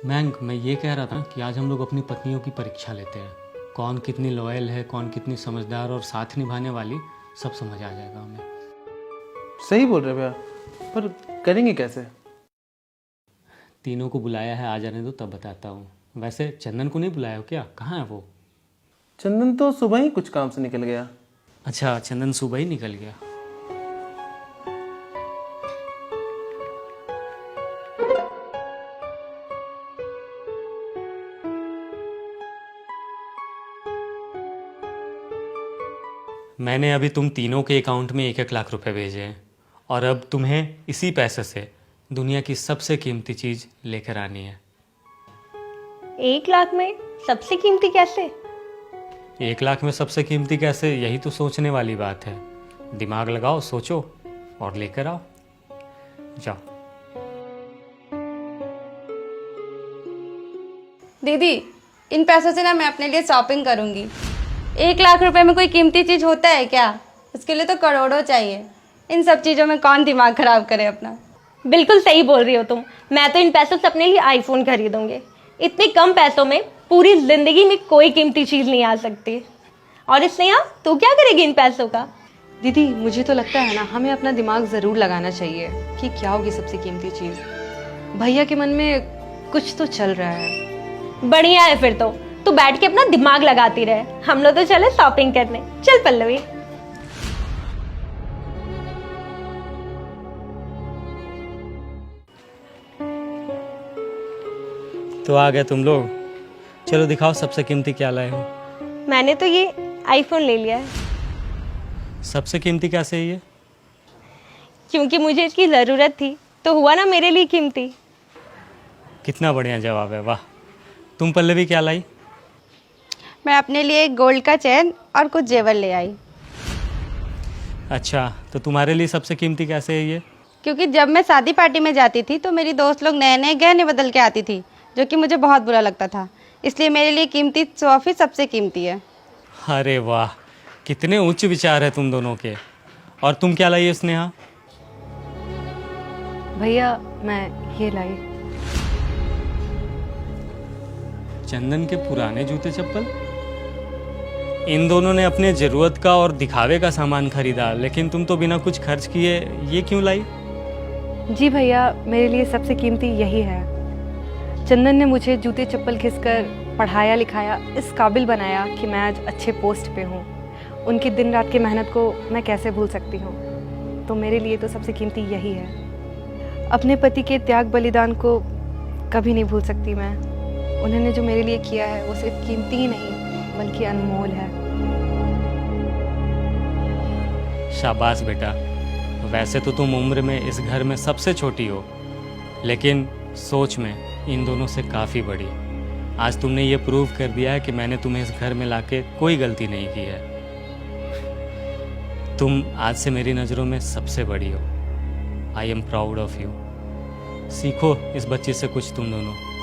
मैंक, मैं ये कह रहा था कि आज हम लोग अपनी पत्नियों की परीक्षा लेते हैं। कौन कितनी लॉयल है, कौन कितनी समझदार और साथ निभाने वाली, सब समझ आ जाएगा हमें। सही बोल रहे भैया, पर करेंगे कैसे? तीनों को बुलाया है, आ जाने दो तब बताता हूँ। वैसे चंदन को नहीं बुलाया हो क्या? कहाँ है वो? चंदन तो सुबह ही कुछ काम से निकल गया। अच्छा, चंदन सुबह ही निकल गया। मैंने अभी तुम तीनों के अकाउंट में 1-1 लाख रुपए भेजे हैं और अब तुम्हें इसी पैसे से दुनिया की सबसे कीमती चीज़ लेकर आनी है। 1 लाख में सबसे कीमती कैसे? 1 लाख में सबसे कीमती कैसे, यही तो सोचने वाली बात है। दिमाग लगाओ, सोचो और लेकर आओ। जाओ। दीदी, इन पैसों से ना मैं अपने लिए शॉपिंग करूंगी। 1 लाख रुपए में कोई कीमती चीज होता है क्या? उसके लिए तो करोड़ों चाहिए। इन सब चीजों में कौन दिमाग खराब करे अपना। बिल्कुल सही बोल रही हो तुम। मैं तो इन पैसों से अपने लिए आईफोन खरीदूंगी। इतने कम पैसों में पूरी जिंदगी में कोई कीमती चीज नहीं आ सकती। और स्नेहा, तू क्या करेगी इन पैसों का? दीदी, मुझे तो लगता है ना, हमें अपना दिमाग ज़रूर लगाना चाहिए कि क्या होगी सबसे कीमती चीज़। भैया के मन में कुछ तो चल रहा है। बढ़िया है, फिर तो तू बैठ के अपना दिमाग लगाती रहे। हम लोग तो चले शॉपिंग करने। चल पल्लवी। तो आ गए तुम लोग। चलो दिखाओ सबसे कीमती क्या लाए हो। मैंने तो ये आईफोन ले लिया है सबसे कीमती कैसे है ये? क्योंकि मुझे इसकी ज़रूरत थी, तो हुआ ना मेरे लिए कीमती। कितना बढ़िया जवाब है, वाह। तुम पल्लवी क्या लाई? मैं अपने लिए एक गोल्ड का चेन और कुछ जेवर ले आई। अच्छा, तो तुम्हारे लिए सबसे कीमती कैसे है ये? क्योंकि जब मैं शादी पार्टी में जाती थी तो मेरी दोस्त लोग नए नए गहने बदल के आती थी, जो कि मुझे बहुत बुरा लगता था। इसलिए मेरे लिए कीमती ट्रॉफी सबसे कीमती है। अरे वाह, कितने उच्च विचार है तुम दोनों के। और तुम क्या लाई स्नेहा? भैया, मैं ये लाई। चंदन के पुराने जूते चप्पल? इन दोनों ने अपने ज़रूरत का और दिखावे का सामान खरीदा, लेकिन तुम तो बिना कुछ खर्च किए ये क्यों लाई? जी भैया, मेरे लिए सबसे कीमती यही है। चंदन ने मुझे जूते चप्पल खिसकर पढ़ाया लिखाया, इस काबिल बनाया कि मैं आज अच्छे पोस्ट पे हूँ। उनकी दिन रात की मेहनत को मैं कैसे भूल सकती हूँ। तो मेरे लिए तो सबसे कीमती यही है। अपने पति के त्याग बलिदान को कभी नहीं भूल सकती मैं। उन्होंने जो मेरे लिए किया है वो सिर्फ कीमती ही नहीं बल्कि अनमोल है। शाबाश बेटा। वैसे तो तुम उम्र में इस घर में सबसे छोटी हो, लेकिन सोच में इन दोनों से काफ़ी बड़ी। आज तुमने ये प्रूव कर दिया है कि मैंने तुम्हें इस घर में लाके कोई गलती नहीं की है। तुम आज से मेरी नज़रों में सबसे बड़ी हो। I am proud of you. सीखो इस बच्चे से कुछ तुम दोनों।